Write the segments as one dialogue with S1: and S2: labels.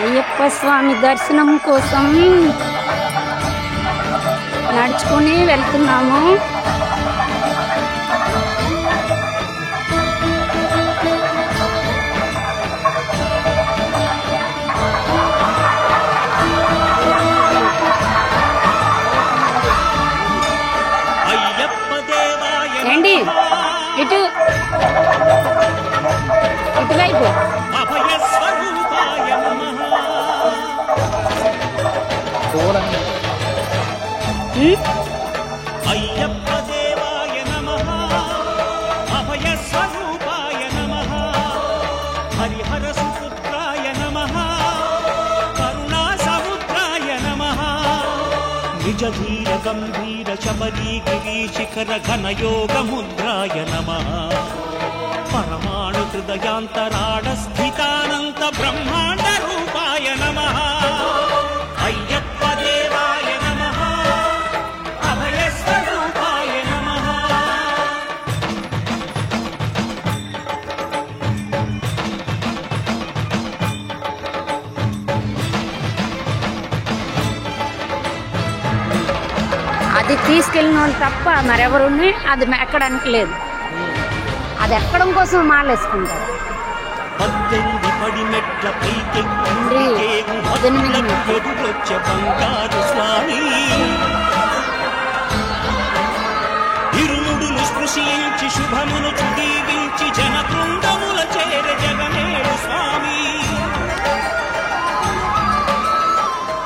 S1: అయ్యప్ప స్వామి దర్శనం కోసం నడుచుకుని వెళ్తున్నాము. ఏంటి ఇటు ఇటువైపు
S2: అయ్యప్ప దేవాయ నమః అభయ స్వరూపాయ నమః హరిహర సుపుత్రాయ నమః కరుణా సముద్రాయ నమః నిజ ధీర గంభీర శబరీ గిరి శిఖర ఘన యోగ ముద్రాయ నమః పరమాణు హృదయాంతరాడ స్థితానంత బ్రహ్మాండ రూపాయ నమః అయ్యప్ప దేవాయ నమః అభయ స్వరూపాయ నమః.
S1: అది తీసుకెళ్ళిన వాళ్ళు తప్ప మరెవరుని అది ఎక్కడానికి లేదు. అది ఎక్కడం కోసం మాలేసుకుంటారు.
S2: 18 పడి మెట్ల పైకెదురొచ్చే బంగారు స్వామి ఇరుముడులు స్పృశించి శుభమును చుదీవించి జన బృందముల చేరే జగమేడు స్వామి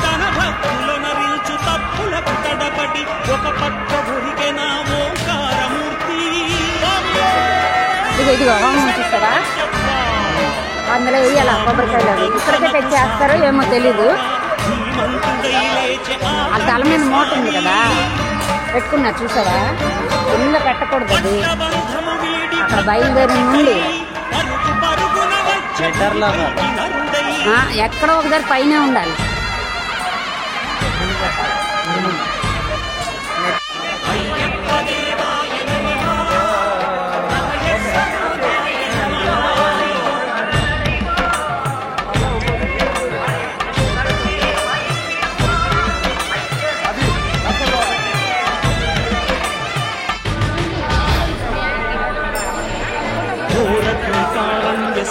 S2: తన భక్తులనరించు తప్పులకు తడబడి ఒక పక్క ఒరిగెన ఓంకారమూర్తి.
S1: ఇదిగో హోమం చూస్తారా, అందులో వేయాల కొబ్బరికాయలు ఇక్కడికే తెచ్చేస్తారో ఏమో తెలీదు. ఆ తల మీద మూట ఉంది కదా పెట్టుకున్నా చూసారా, కింద పెట్టకూడదు. అది అక్కడ బయలుదేరి నుండి ఎక్కడో ఒకసారి పైనే ఉండాలి.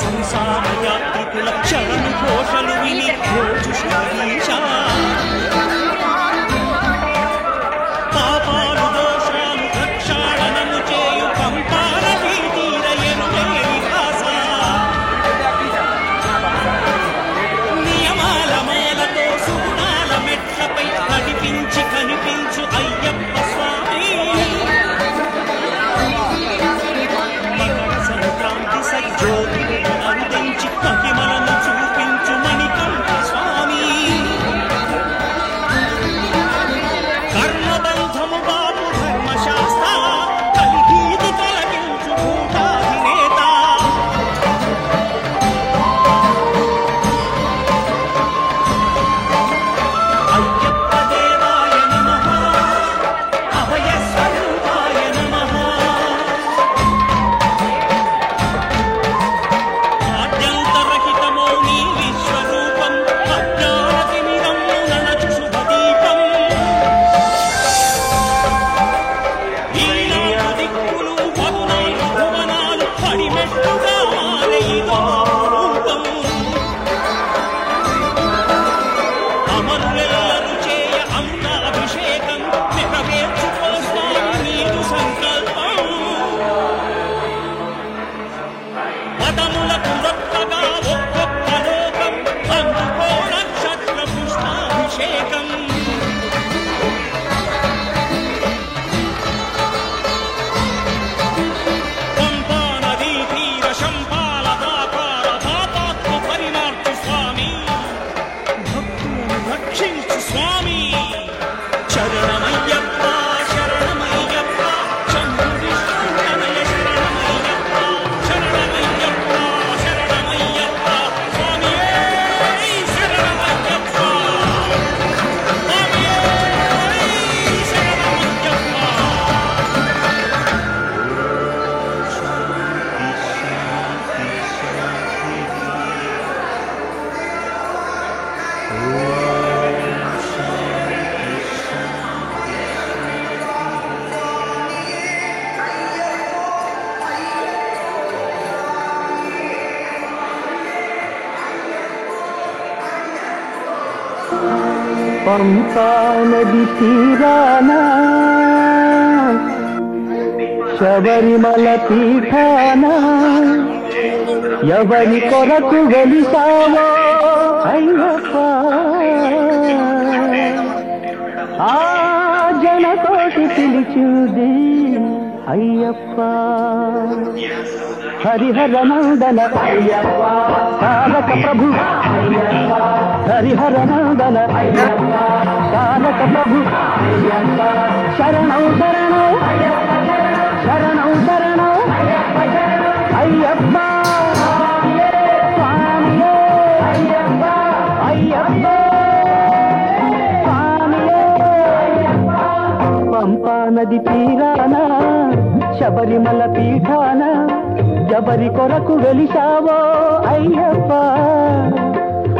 S2: సంసార యాత్రికుల చరణు ఘోషలు విని రోజు శ్రీశా పాపాలు దోషాలు ప్రక్షాళనము చేయు పంపాల తీరయను వికాస నియమాల మాలతో సుగుణాల మెట్లపై నడిపించి కనిపించు అయ్యప్ప స్వామి మకర సంక్రాంతి సజ్జోతి అందించి మహిమలను చూపించు మణికంఠ స్వామి
S3: పంపా నది తీరాన శబరిమల పీఠాన ఎవరి కొరకు వెలిసావో అయ్యప్ప ఆ జనతోటి పిలిచింది అయ్యప్ప హరిహర నందన అయ్యప్ప తారక ప్రభు అయ్యప్ప హరిహర నందన అయ్యప్ప తారక ప్రభు అయ్యప్ప శరణం శరణం శరణం శరణం అయ్యప్ప స్వామియే అయ్యప్ప అయ్యప్ప స్వామియే పంపా నది తీరాన శబరిమల పీఠాన ఎవరి కొరకు వెలిశావో అయ్యప్ప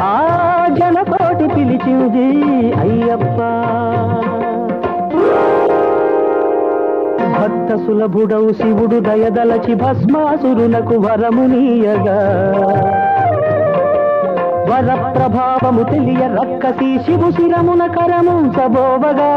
S3: ఆ జనకోటి పిలిచింది అయ్యప్ప భక్త సులభుడవు శివుడు దయదలచి భస్మాసురునకు వరమునీయగా వర ప్రభావము తెలియ రక్కసి శివు శిరమున కరము సబోవగా